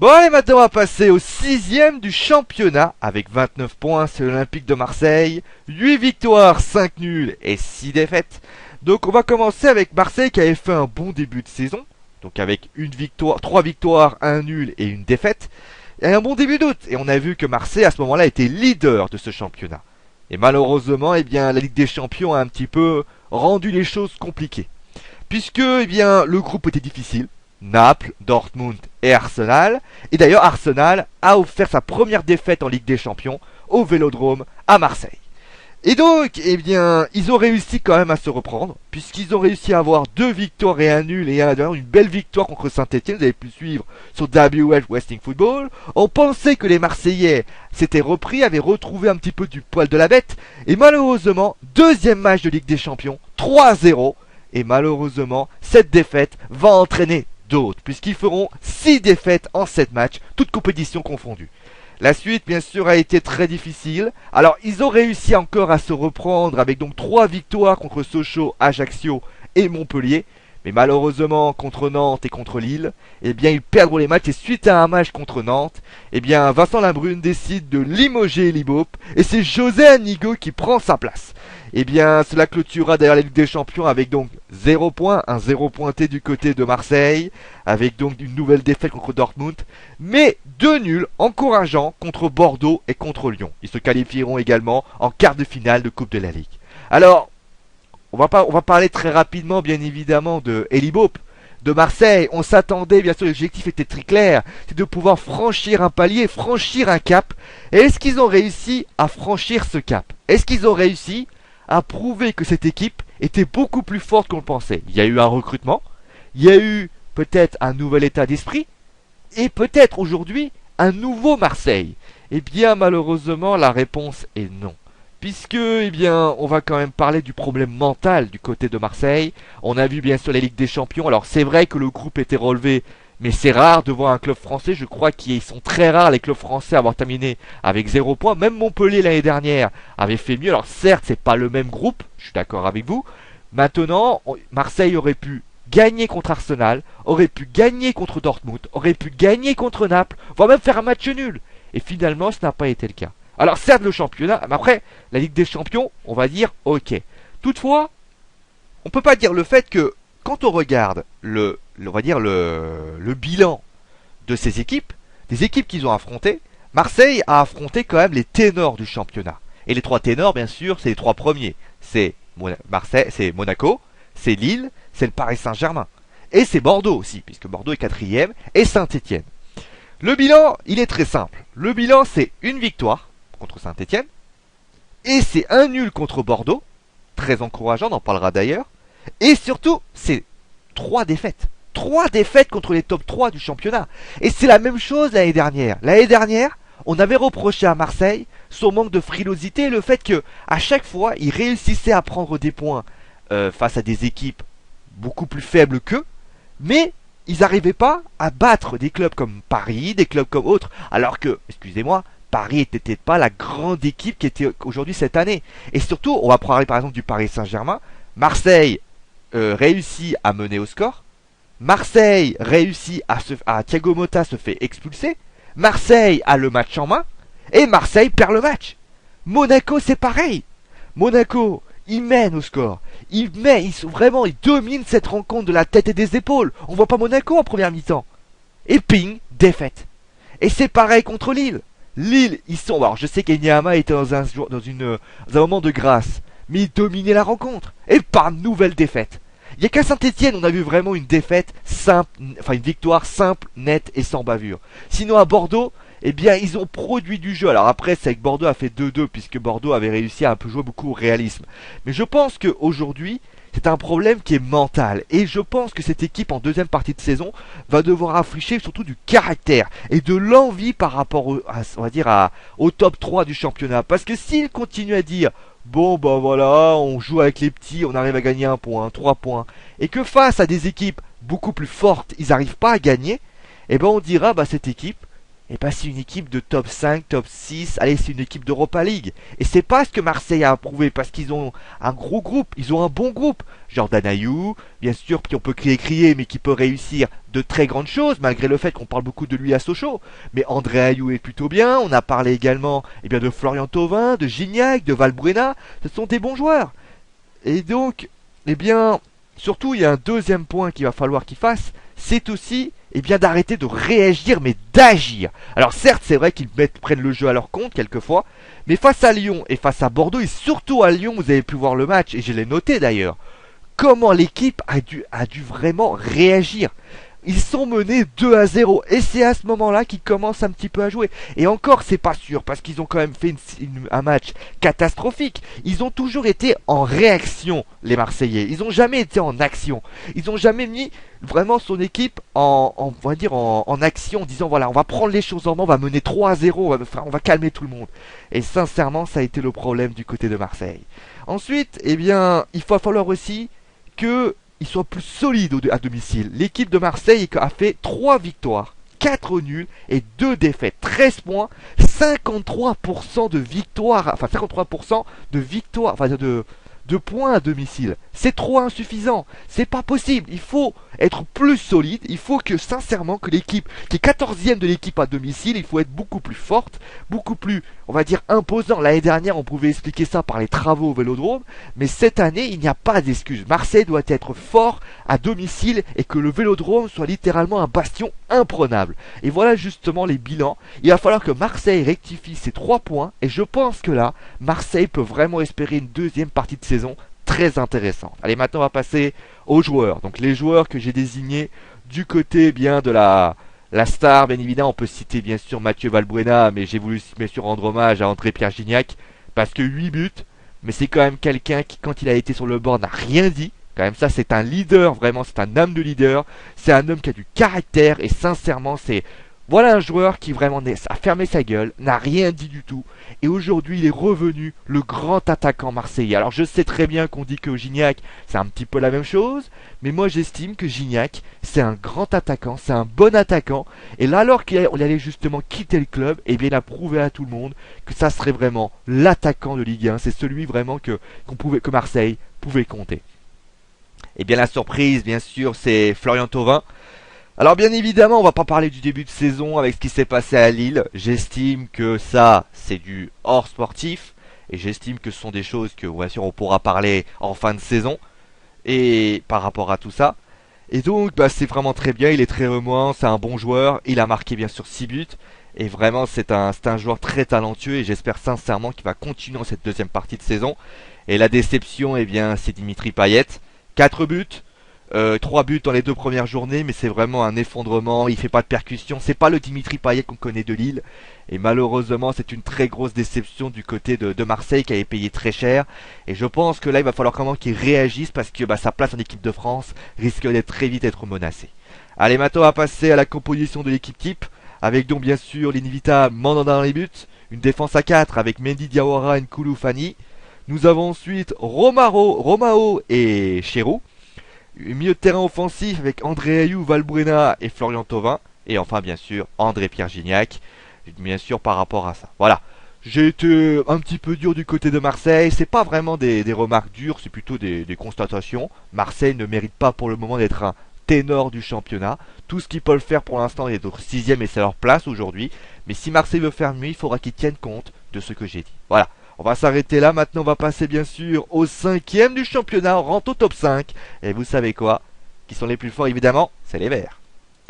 Bon allez, maintenant on va passer au 6e du championnat avec 29 points, c'est l'Olympique de Marseille, 8 victoires, 5 nuls et 6 défaites. Donc on va commencer avec Marseille qui avait fait un bon début de saison, donc avec une victoire, 3 victoires, 1 nul et une défaite, et un bon début d'août. Et on a vu que Marseille à ce moment-là était leader de ce championnat. Et malheureusement, eh bien, la Ligue des Champions a un petit peu rendu les choses compliquées. Puisque eh bien, le groupe était difficile. Naples, Dortmund et Arsenal. Et d'ailleurs, Arsenal a offert sa première défaite en Ligue des Champions au Vélodrome à Marseille. Et donc, eh bien, ils ont réussi quand même à se reprendre, puisqu'ils ont réussi à avoir 2 victoires et un nul, et d'ailleurs une belle victoire contre Saint-Etienne. Vous avez pu suivre sur WF Wrestling Football. On pensait que les Marseillais s'étaient repris, avaient retrouvé un petit peu du poil de la bête, et malheureusement, deuxième match de Ligue des Champions, 3-0, et malheureusement, cette défaite va entraîner d'autres, puisqu'ils feront 6 défaites en 7 matchs, toutes compétitions confondues. La suite, bien sûr, a été très difficile. Alors, ils ont réussi encore à se reprendre avec donc 3 victoires contre Sochaux, Ajaccio et Montpellier. Mais malheureusement, contre Nantes et contre Lille, eh bien, ils perdront les matchs. Et suite à un match contre Nantes, eh bien, Vincent Labrune décide de limoger Libop. Et c'est José Anigo qui prend sa place. Eh bien, cela clôturera d'ailleurs la Ligue des Champions avec donc 0 points, un 0 pointé du côté de Marseille, avec donc une nouvelle défaite contre Dortmund, mais 2 nuls encourageants contre Bordeaux et contre Lyon. Ils se qualifieront également en quart de finale de Coupe de la Ligue. Alors, on va parler très rapidement, bien évidemment, de Elibop, de Marseille. On s'attendait, bien sûr, l'objectif était très clair, c'est de pouvoir franchir un palier, franchir un cap. Et est-ce qu'ils ont réussi à franchir ce cap? Est-ce qu'ils ont réussi à prouver que cette équipe était beaucoup plus forte qu'on le pensait? Il y a eu un recrutement, il y a eu peut-être un nouvel état d'esprit, et peut-être aujourd'hui un nouveau Marseille. Eh bien malheureusement la réponse est non. Puisque, eh bien, on va quand même parler du problème mental du côté de Marseille. On a vu bien sûr la Ligue des Champions. Alors c'est vrai que le groupe était relevé, mais c'est rare de voir un club français. Je crois qu'ils sont très rares les clubs français à avoir terminé avec 0 points. Même Montpellier l'année dernière avait fait mieux. Alors certes, c'est pas le même groupe, je suis d'accord avec vous. Maintenant, Marseille aurait pu gagner contre Arsenal, aurait pu gagner contre Dortmund, aurait pu gagner contre Naples, voire même faire un match nul. Et finalement, ce n'a pas été le cas. Alors certes, le championnat, mais après, la Ligue des Champions, on va dire ok. Toutefois, on peut pas dire le fait que quand on regarde on va dire le bilan de ces équipes, des équipes qu'ils ont affrontées, Marseille a affronté quand même les ténors du championnat. Et les 3 ténors, bien sûr, c'est les 3 premiers. C'est Marseille, c'est Monaco, c'est Lille, c'est le Paris Saint-Germain. Et c'est Bordeaux aussi, puisque Bordeaux est 4e, et Saint-Etienne. Le bilan, il est très simple. Le bilan, c'est une victoire contre Saint-Etienne, et c'est un nul contre Bordeaux, très encourageant, on en parlera d'ailleurs, et surtout, c'est 3 défaites. 3 défaites contre les top 3 du championnat. Et c'est la même chose l'année dernière. L'année dernière, on avait reproché à Marseille son manque de frilosité et le fait que à chaque fois, ils réussissaient à prendre des points face à des équipes beaucoup plus faibles qu'eux, mais ils n'arrivaient pas à battre des clubs comme Paris, des clubs comme autres, alors que, excusez-moi, Paris n'était pas la grande équipe qui était aujourd'hui cette année. Et surtout, on va parler par exemple du Paris Saint-Germain. Marseille réussit à mener au score. Marseille réussit à Thiago Motta se fait expulser. Marseille a le match en main. Et Marseille perd le match. Monaco, c'est pareil. Monaco, il mène au score. Ils dominent cette rencontre de la tête et des épaules. On voit pas Monaco en première mi-temps. Et ping, défaite. Et c'est pareil contre Lille. Lille, ils sont... Alors je sais qu'Enyama était dans un moment de grâce, mais ils dominaient la rencontre. Et par nouvelle défaite. Il n'y a qu'à Saint-Etienne, on a vu vraiment une défaite simple, enfin une victoire simple, nette et sans bavure. Sinon à Bordeaux, eh bien ils ont produit du jeu. Alors après, c'est que Bordeaux a fait 2-2 puisque Bordeaux avait réussi à un peu jouer beaucoup au réalisme. Mais je pense qu'aujourd'hui, c'est un problème qui est mental. Et je pense que cette équipe en deuxième partie de saison va devoir afficher surtout du caractère et de l'envie par rapport au top 3 du championnat. Parce que s'ils continuent à dire bon bah voilà, on joue avec les petits, on arrive à gagner 1 point, 3 points, et que face à des équipes beaucoup plus fortes, ils n'arrivent pas à gagner, et ben on dira bah cette équipe, et ben c'est une équipe de top 5, top 6, allez c'est une équipe d'Europa League. Et c'est pas ce que Marseille a approuvé parce qu'ils ont un gros groupe, ils ont un bon groupe. Jordan Ayew, bien sûr, qui on peut crier, mais qui peut réussir de très grandes choses, malgré le fait qu'on parle beaucoup de lui à Sochaux. Mais André Ayew est plutôt bien, on a parlé également de Florian Thauvin, de Gignac, de Valbuena, ce sont des bons joueurs. Et donc, surtout il y a un deuxième point qu'il va falloir qu'il fasse, c'est aussi d'arrêter de réagir mais d'agir. Alors certes c'est vrai qu'ils prennent le jeu à leur compte quelquefois, mais face à Lyon et face à Bordeaux et surtout à Lyon, vous avez pu voir le match et je l'ai noté d'ailleurs, comment l'équipe a dû vraiment réagir. Ils sont menés 2-0 et c'est à ce moment-là qu'ils commencent un petit peu à jouer. Et encore, c'est pas sûr parce qu'ils ont quand même fait un match catastrophique. Ils ont toujours été en réaction, les Marseillais. Ils ont jamais été en action. Ils ont jamais mis vraiment son équipe on va dire en action, en disant voilà, on va prendre les choses en main, on va mener 3-0, on va calmer tout le monde. Et sincèrement, ça a été le problème du côté de Marseille. Ensuite, il va falloir aussi que ils soient plus solides à domicile. L'équipe de Marseille a fait 3 victoires, 4 nuls et 2 défaites. 13 points, 53% de victoires, enfin 53% de victoires, de points à domicile. C'est trop insuffisant. C'est pas possible. Il faut être plus solide. Il faut que, sincèrement, que l'équipe, qui est 14e de l'équipe à domicile, il faut être beaucoup plus forte, beaucoup plus, on va dire, imposant. L'année dernière, on pouvait expliquer ça par les travaux au Vélodrome, mais cette année, il n'y a pas d'excuse. Marseille doit être fort à domicile et que le Vélodrome soit littéralement un bastion imprenable. Et voilà justement les bilans. Il va falloir que Marseille rectifie ses 3 points et je pense que là, Marseille peut vraiment espérer une deuxième partie de saison très intéressante. Allez, maintenant on va passer aux joueurs. Donc les joueurs que j'ai désignés du côté de la star, bien évidemment, on peut citer bien sûr Mathieu Valbuena, mais j'ai voulu bien sûr rendre hommage à André-Pierre Gignac, parce que 8 buts, mais c'est quand même quelqu'un qui, quand il a été sur le bord, n'a rien dit. Quand même ça, c'est un leader, vraiment, c'est un homme de leader, c'est un homme qui a du caractère, et sincèrement, voilà un joueur qui vraiment a fermé sa gueule, n'a rien dit du tout. Et aujourd'hui, il est revenu le grand attaquant marseillais. Alors je sais très bien qu'on dit que Gignac, c'est un petit peu la même chose. Mais moi j'estime que Gignac, c'est un grand attaquant, c'est un bon attaquant. Et là, alors qu'il allait justement quitter le club, il a prouvé à tout le monde que ça serait vraiment l'attaquant de Ligue 1. C'est celui vraiment que Marseille pouvait compter. Et bien la surprise, bien sûr, c'est Florian Thauvin. Alors bien évidemment, on va pas parler du début de saison avec ce qui s'est passé à Lille. J'estime que ça, c'est du hors sportif. Et j'estime que ce sont des choses que, bien sûr, on pourra parler en fin de saison. Et par rapport à tout ça. Et donc, c'est vraiment très bien. Il est très remuant, c'est un bon joueur. Il a marqué bien sûr 6 buts. Et vraiment, c'est un joueur très talentueux. Et j'espère sincèrement qu'il va continuer dans cette deuxième partie de saison. Et la déception, c'est Dimitri Payet. 4 buts. 3 buts dans les 2 premières journées, mais c'est vraiment un effondrement, il fait pas de percussion, c'est pas le Dimitri Payet qu'on connaît de Lille, et malheureusement c'est une très grosse déception du côté de Marseille qui avait payé très cher, et je pense que là il va falloir vraiment qu'il réagisse parce que sa place en équipe de France risque d'être très vite être menacée. Allez, maintenant on va passer à la composition de l'équipe type, avec donc bien sûr l'inévitable Mandanda dans les buts, une défense à 4 avec Mendy, Diawara, Nkoulou, Fani. Nous avons ensuite Romao et Cherou. Milieu de terrain offensif avec André Ayew, Valbuena et Florian Thauvin. Et enfin bien sûr André-Pierre Gignac. Bien sûr par rapport à ça. Voilà. J'ai été un petit peu dur du côté de Marseille. C'est pas vraiment des remarques dures, c'est plutôt des constatations. Marseille ne mérite pas pour le moment d'être un ténor du championnat. Tout ce qu'ils peuvent faire pour l'instant est d'être 6ème et c'est leur place aujourd'hui. Mais si Marseille veut faire mieux, il faudra qu'ils tiennent compte de ce que j'ai dit. Voilà. On va s'arrêter là, maintenant on va passer bien sûr au 5ème du championnat, on rentre au top 5. Et vous savez quoi? Qui sont les plus forts évidemment? C'est les Verts.